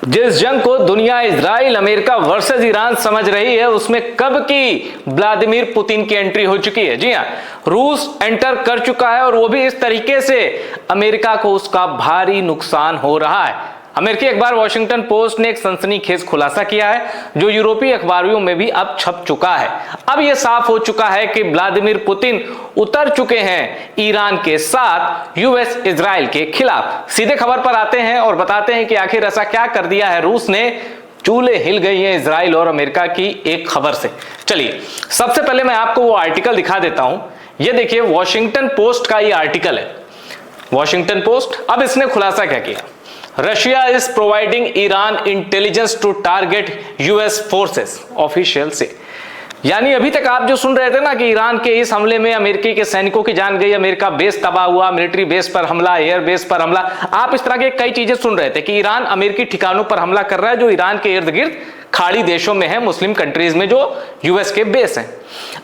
जिस जंग को दुनिया इजराइल अमेरिका वर्सेस ईरान समझ रही है, उसमें कब की व्लादिमीर पुतिन की एंट्री हो चुकी है। जी हां, रूस एंटर कर चुका है और वो भी इस तरीके से अमेरिका को उसका भारी नुकसान हो रहा है। अमेरिकी अखबार वॉशिंगटन पोस्ट ने एक सनसनीखेज खुलासा किया है जो यूरोपीय अखबारों में भी अब छप चुका है। अब यह साफ हो चुका है कि व्लादिमीर पुतिन उतर चुके हैं ईरान के साथ यूएस इजराइल के खिलाफ। सीधे खबर पर आते हैं और बताते हैं कि आखिर ऐसा क्या कर दिया है रूस ने, चूल्हे हिल गई हैं इजराइल और अमेरिका की एक खबर से। चलिए सबसे पहले मैं आपको वो आर्टिकल दिखा देता हूं। ये देखिए वॉशिंगटन पोस्ट का ये आर्टिकल है, वॉशिंगटन पोस्ट। अब इसने खुलासा क्या किया, Russia is providing Iran intelligence to target US forces, official से। यानी अभी तक आप जो सुन रहे थे ना कि ईरान के इस हमले में अमेरिकी के सैनिकों की जान गई, अमेरिका बेस तबाह हुआ, मिलिट्री बेस पर हमला, एयर बेस पर हमला, आप इस तरह के कई चीजें सुन रहे थे कि ईरान अमेरिकी ठिकानों पर हमला कर रहा है जो ईरान के इर्द गिर्द खाड़ी देशों में है, मुस्लिम कंट्रीज में जो यूएस के बेस हैं।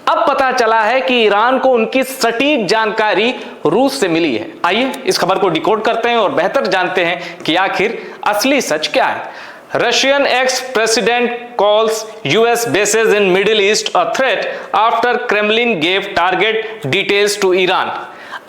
अब पता चला है कि ईरान को उनकी सटीक जानकारी रूस से मिली है। आइए इस खबर को डिकोड करते हैं और बेहतर जानते हैं कि आखिर असली सच क्या है। Russian ex-president calls US bases in Middle East a threat after Kremlin gave target details to Iran।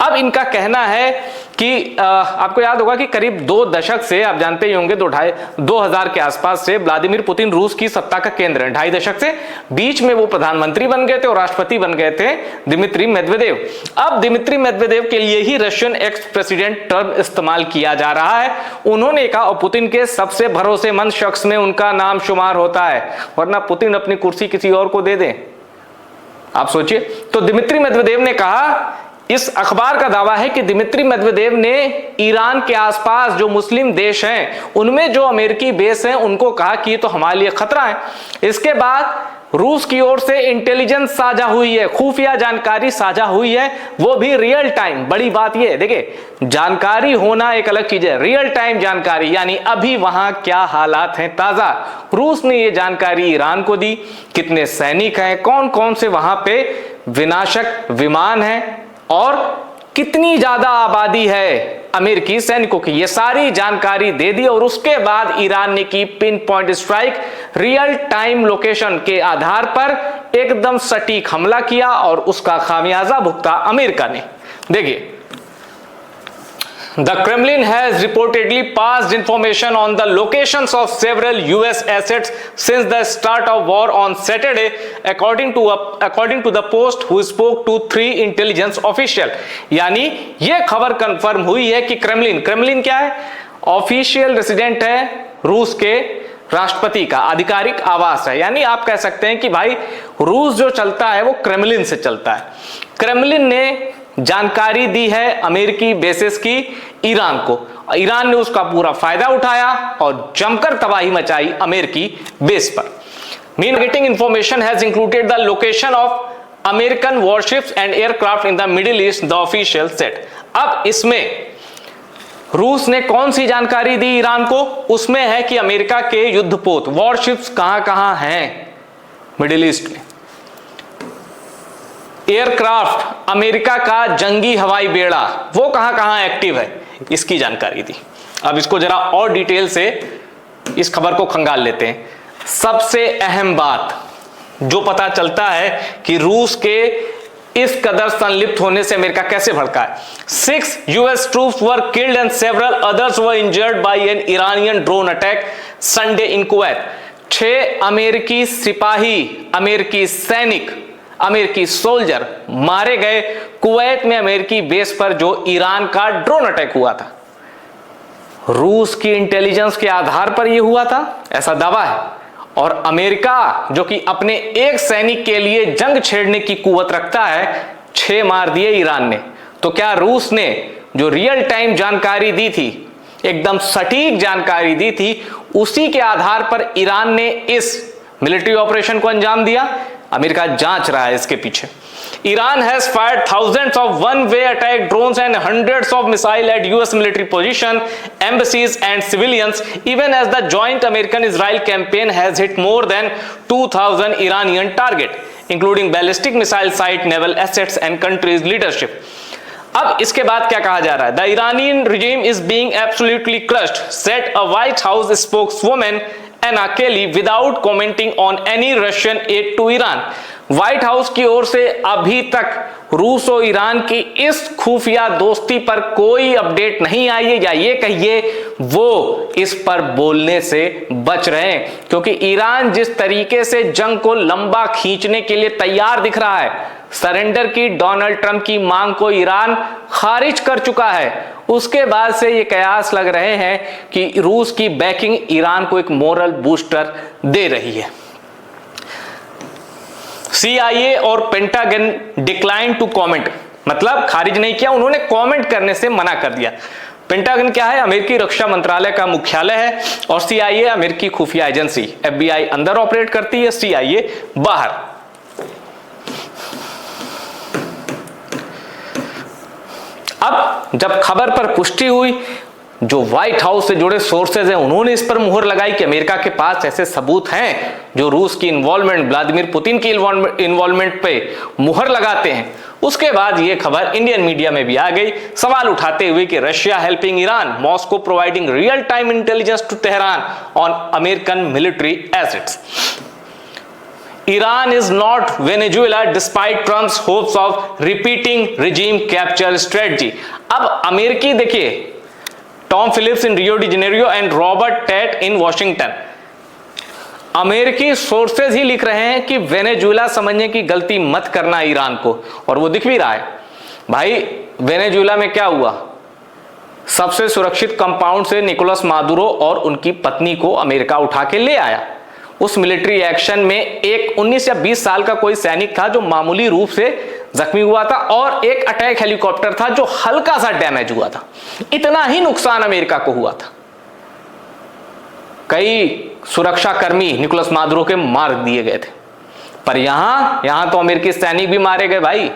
अब इनका कहना है कि आपको याद होगा कि करीब 2 दशक से, आप जानते ही होंगे 2000 के आसपास से व्लादिमीर पुतिन रूस की सत्ता का केंद्र है। 2.5 दशक से बीच में वो प्रधानमंत्री बन गए थे और राष्ट्रपति बन गए थे दिमित्री मेदवेदेव। अब दिमित्री मेदवेदेव के लिए ही रशियन एक्स प्रेसिडेंट टर्म इस्तेमाल किया जा रहा है। उन्होंने कहा और पुतिन के सबसे भरोसेमंद शख्स में उनका नाम शुमार होता है, वरना पुतिन अपनी कुर्सी किसी और को दे दें। आप सोचिए, तो दिमित्री मेदवेदेव ने कहा, इस अखबार का दावा है कि दिमित्री मेदवेदेव ने ईरान के आसपास जो मुस्लिम देश हैं उनमें जो अमेरिकी बेस हैं उनको कहा कि ये तो हमारे लिए खतरा है। इसके बाद रूस की ओर से इंटेलिजेंस साझा हुई है, खुफिया जानकारी साझा हुई है, वो भी रियल टाइम। बड़ी बात ये है, देखिए जानकारी होना एक अलग चीज है, रियल टाइम जानकारी यानी अभी वहां क्या हालात हैं ताजा। रूस ने ये जानकारी ईरान को दी, कितने सैनिक हैं, कौन कौन से वहां पे विनाशक विमान हैं और कितनी ज्यादा आबादी है अमेरिकी सैनिकों की, ये सारी जानकारी दे दी। और उसके बाद ईरान ने की pin point strike, real time location के आधार पर एकदम सटीक हमला किया और उसका खामियाजा भुगता अमेरिका ने। देखिए, The Kremlin has reportedly passed information on the locations of several US assets since the start of war on Saturday, according to the Post, who spoke to 3 intelligence official। यानी ये खबर कंफर्म हुई है कि Kremlin क्या है, official resident है रूस के राष्ट्रपति का आधिकारिक आवास है। यानी आप कह सकते हैं कि भाई रूस जो चलता है वो क्रेमलिन से चलता है। क्रेमलिन ने जानकारी दी है अमेरिकी बेसिस की ईरान को, ईरान ने उसका पूरा फायदा उठाया और जमकर तबाही मचाई अमेरिकी बेस पर। Mean getting information has included the location of American warships and aircraft in the middle east, the official set. अब इसमें रूस ने कौन सी जानकारी दी ईरान को, उसमें है कि अमेरिका के युद्धपोत वॉरशिप्स कहां हैं मिडिल ईस्ट में, एयरक्राफ्ट अमेरिका का जंगी हवाई बेड़ा वो कहां एक्टिव है, इसकी जानकारी दी। अब इसको जरा और डिटेल से इस खबर को खंगाल लेते हैं। सबसे अहम बात जो पता चलता है कि रूस के इस कदर संलिप्त होने से अमेरिका कैसे भड़का है। 6 US troops were killed and several others were injured by an Iranian drone attack Sunday in Kuwait। 6 अमेरिकी सिपाही, अमेरिकी सैनिक, अमेरिकी सोल्जर मारे गए कुवैत में अमेरिकी बेस पर जो ईरान का ड्रोन अटैक हुआ था। रूस की इंटेलिजेंस के आधार पर यह हुआ था, ऐसा दावा है। और अमेरिका जो कि अपने एक सैनिक के लिए जंग छेड़ने की कुवत रखता है, 6 मार दिए ईरान ने। तो क्या रूस ने जो रियल टाइम जानकारी दी थी, एकदम सटीक जानकारी दी थी, उसी के आधार पर ईरान ने इस मिलिट्री ऑपरेशन को अंजाम दिया? अमेरिका जांच रहा है इसके पीछे। Iran has fired thousands of one-way attack drones and hundreds of missiles at US military position, embassies and civilians, even as the joint American-Israel campaign has hit more than 2,000 Iranian targets, including ballistic missile site, naval assets and country's leadership। अब इसके बाद क्या कहा जा रहा है? The Iranian regime is being absolutely crushed, said a White House spokeswoman Anna Kelly without commenting on any Russian aid to Iran. White House की ओर से अभी तक रूस और ईरान की इस खुफिया दोस्ती पर कोई अपडेट नहीं आई है, या ये कहिए वो इस पर बोलने से बच रहे हैं, क्योंकि ईरान जिस तरीके से जंग को लंबा खींचने के लिए तैयार दिख रहा है, सरेंडर की डोनाल्ड ट्रंप की मांग को ईरान खारिज कर चुका है, उसके बाद से ये कयास लग रहे हैं कि रूस की बैकिंग ईरान को एक मोरल बूस्टर दे रही है। CIA और पेंटागन डिक्लाइन टू कमेंट, मतलब खारिज नहीं किया, उन्होंने कमेंट करने से मना कर दिया। पेंटागन क्या है? अमेरिकी रक्षा मंत्रालय का मुख्यालय है, और CIA अमेरिकी खुफिया एजेंसी। FBI अंदर ऑपरेट करती है, CIA बाहर। अब जब खबर पर पुष्टि हुई, जो व्हाइट हाउस से जुड़े सोर्सेज हैं उन्होंने इस पर मुहर लगाई कि अमेरिका के पास ऐसे सबूत हैं जो रूस की इन्वॉल्वमेंट, व्लादिमीर पुतिन की इन्वॉल्वमेंट पे मुहर लगाते हैं। उसके बाद ये खबर इंडियन मीडिया में भी आ गई, सवाल उठाते हुए कि Russia helping Iran, Moscow providing real time intelligence to Tehran on American military assets. Iran is not Venezuela despite Trump's hopes of repeating regime capture strategy। अब अमेरिकी देखिए, Tom Phillips in Rio de Janeiro and Robert Tate in Washington, अमेरिकी sources ही लिख रहे हैं कि Venezuela समझने की गलती मत करना ईरान को, और वो दिख भी रहा है। भाई वेनेजुएला में क्या हुआ? सबसे सुरक्षित कंपाउंड से निकोलस मादुरो और उनकी पत्नी को अमेरिका उठा के ले आया। उस मिलिट्री एक्शन में एक 19 या 20 साल का कोई सैनिक था जो मामूली रूप से जख्मी हुआ था, और एक अटैक हेलीकॉप्टर था जो हल्का सा डैमेज हुआ था। इतना ही नुकसान अमेरिका को हुआ था। कई सुरक्षा कर्मी निकोलस मादुरो के मार दिए गए थे, पर यहां तो अमेरिकी सैनिक भी मारे गए भाई।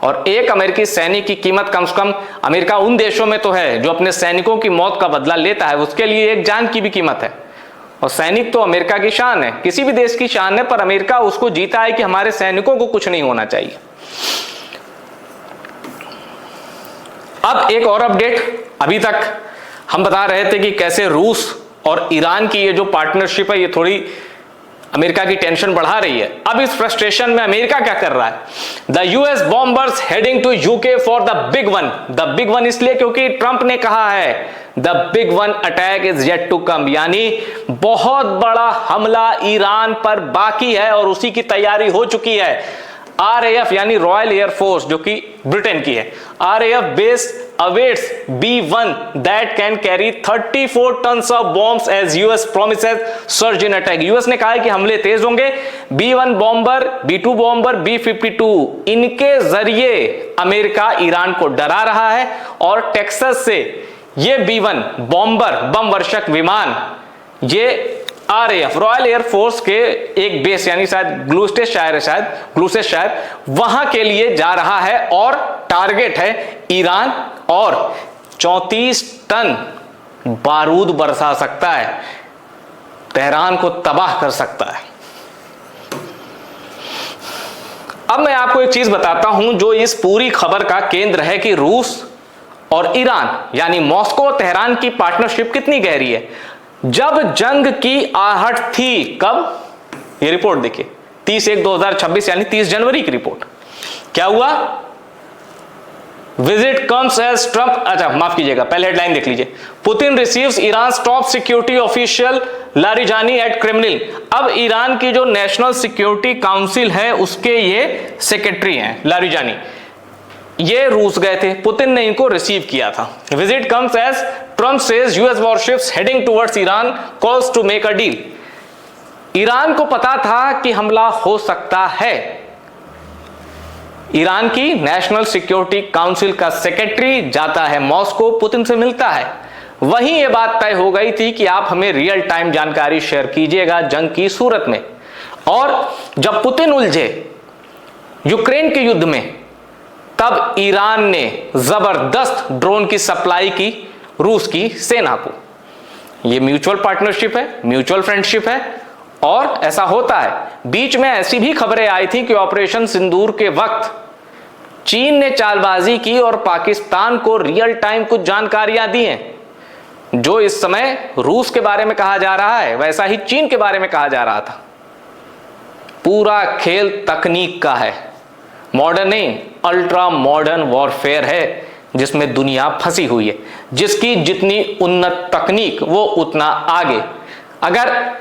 और एक अमेरिकी सैनिक की कीमत कम से कम, अमेरिका उन देशों में तो है जो अपने सैनिकों की मौत का बदला लेता है, उसके लिए एक जान की भी कीमत है। और सैनिक तो अमेरिका की शान है, किसी भी देश की शान है, पर अमेरिका उसको जीता है कि हमारे सैनिकों को कुछ नहीं होना चाहिए। अब एक और अपडेट, अभी तक हम बता रहे थे कि कैसे रूस और ईरान की ये जो पार्टनरशिप है ये थोड़ी अमेरिका की टेंशन बढ़ा रही है। अब इस फ्रस्ट्रेशन में अमेरिका क्या कर रहा है? The US bombers heading to UK for the big one. The big one इसलिए क्योंकि ट्रंप ने कहा है the big one attack is yet to come, यानी बहुत बड़ा हमला ईरान पर बाकी है और उसी की तैयारी हो चुकी है। RAF यानी रॉयल एयरफोर्स जो कि ब्रिटेन की है, RAF base awaits B1 that can carry 34 tons of bombs as US promises surge in attack। US ने कहा है कि हमले तेज होंगे। B1 bomber, B2 bomber, B52 इनके जरिए अमेरिका ईरान को डरा रहा है, और टेक्सास से ये B1 बॉम्बर बम वर्षक विमान ये RAF रॉयल एयरफोर्स के एक बेस यानी शायद ग्लूसेस शायद वहां के लिए जा रहा है, और टारगेट है ईरान, और 34 टन बारूद बरसा सकता है, तेहरान को तबाह कर सकता है। अब मैं आपको एक चीज बताता हूं जो इस पूरी खबर का केंद्र है कि रूस और ईरान यानी मॉस्को और तेहरान की पार्टनरशिप कितनी गहरी है। जब जंग की आहट थी, कब? ये रिपोर्ट देखिए, 30/1/2026 यानी 30 जनवरी की रिपोर्ट। क्या हुआ? विजिट कम्स एज ट्रंप, अच्छा माफ कीजिएगा, पहले हेडलाइन देख लीजिए। Putin receives Iran top security official Larijani at Kremlin. अब ईरान की जो नेशनल सिक्योरिटी काउंसिल है उसके ये सेक्रेटरी हैं लारिजानी, ये रूस गए थे, पुतिन ने इनको रिसीव किया था। Visit comes as Trump says US warships heading towards Iran, calls to make a deal. Iran को पता था कि हमला हो सकता है। ईरान की नेशनल सिक्योरिटी काउंसिल का सेक्रेटरी जाता है मॉस्को, पुतिन से मिलता है। वहीं यह बात तय हो गई थी कि आप हमें रियल टाइम जानकारी शेयर कीजिएगा जंग की सूरत में। और जब पुतिन उलझे यूक्रेन के युद्ध में, तब ईरान ने जबरदस्त ड्रोन की सप्लाई की रूस की सेना को। यह म्यूचुअल पार्टनरशिप है, म्यूचुअल फ्रेंडशिप है, और ऐसा होता है। बीच में ऐसी भी खबरें आई थी कि ऑपरेशन सिंदूर के वक्त चीन ने चालबाजी की और पाकिस्तान को रियल टाइम कुछ जानकारियां दी हैं। जो इस समय रूस के बारे में कहा जा रहा है वैसा ही चीन के बारे में कहा जा रहा था। पूरा खेल तकनीक का है, मॉडर्न नहीं, अल्ट्रा मॉडर्न वॉरफेयर है जिसमें दुनिया फंसी हुई है। जिसकी जितनी उन्नत तकनीक वो उतना आगे। अगर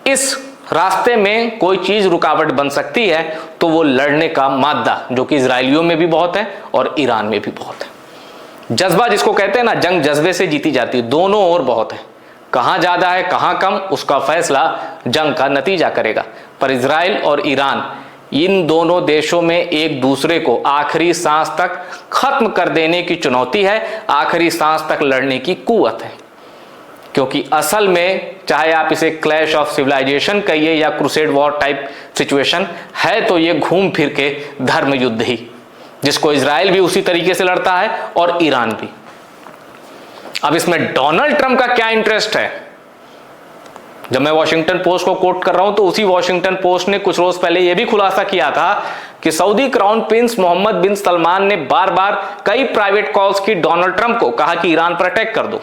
इस रास्ते में कोई चीज रुकावट बन सकती है तो वो लड़ने का मादा, जो कि इजरायलियों में भी बहुत है और ईरान में भी बहुत है। जज्बा जिसको कहते हैं ना, जंग जज्बे से जीती जाती है। दोनों ओर बहुत है, कहां ज्यादा है कहां कम उसका फैसला जंग का नतीजा करेगा। पर इजराइल और ईरान, इन दोनों देशों में एक दूसरे को आखिरी सांस तक खत्म कर देने की चुनौती है, आखिरी सांस तक लड़ने की कुव्वत है। क्योंकि असल में चाहे आप इसे क्लैश ऑफ सिविलाइजेशन कहिए या क्रूसेड वॉर टाइप सिचुएशन है, तो ये घूम फिर के धर्म युद्ध ही, जिसको इजराइल भी उसी तरीके से लड़ता है और ईरान भी। अब इसमें डोनाल्ड ट्रंप का क्या इंटरेस्ट है? जब मैं वॉशिंगटन पोस्ट को कोट कर रहा हूं तो उसी वॉशिंगटन पोस्ट ने कुछ रोज पहले यह भी खुलासा किया था कि सऊदी क्राउन प्रिंस मोहम्मद बिन सलमान ने बार बार कई प्राइवेट कॉल्स की डोनाल्ड ट्रंप को, कहा कि ईरान पर अटैक कर दो।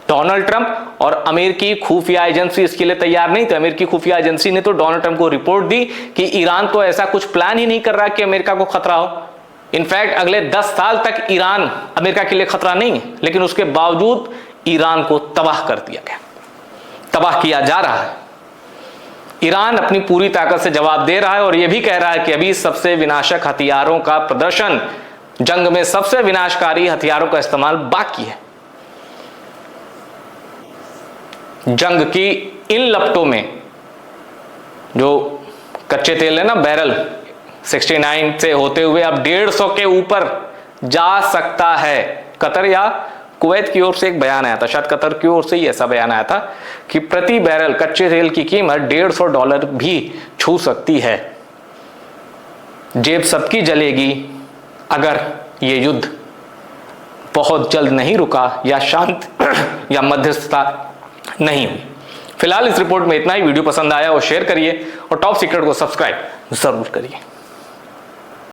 डोनाल्ड ट्रंप और अमेरिकी खुफिया एजेंसी इसके लिए तैयार नहीं थे। अमेरिकी खुफिया एजेंसी ने तो डोनाल्ड ट्रंप को रिपोर्ट दी कि ईरान तो ऐसा कुछ प्लान ही नहीं कर रहा कि अमेरिका को खतरा हो। इनफैक्ट अगले 10 साल तक ईरान अमेरिका के लिए खतरा नहीं है, लेकिन उसके बावजूद ईरान को तबाह कर दिया गया, तबाह किया जा रहा है। ईरान अपनी पूरी ताकत से जवाब दे रहा है और यह भी कह रहा है कि अभी सबसे विनाशक हथियारों का प्रदर्शन, जंग में सबसे विनाशकारी हथियारों का इस्तेमाल बाकी है। जंग की इन लपटों में जो कच्चे तेल है ना, बैरल 69 से होते हुए अब 150 के ऊपर जा सकता है। कतर या कुवैत की ओर से एक बयान आया था, शायद कतर की ओर से ही ऐसा बयान आया था कि प्रति बैरल कच्चे तेल की कीमत $150 भी छू सकती है। जेब सबकी जलेगी अगर ये युद्ध बहुत जल्द नहीं रुका या शांत या मध्यस्थता नहीं हुई। फिलहाल इस रिपोर्ट में इतना ही। वीडियो पसंद आया और शेयर करिए और टॉप सीक्रेट को सब्सक्राइब जरूर करिए।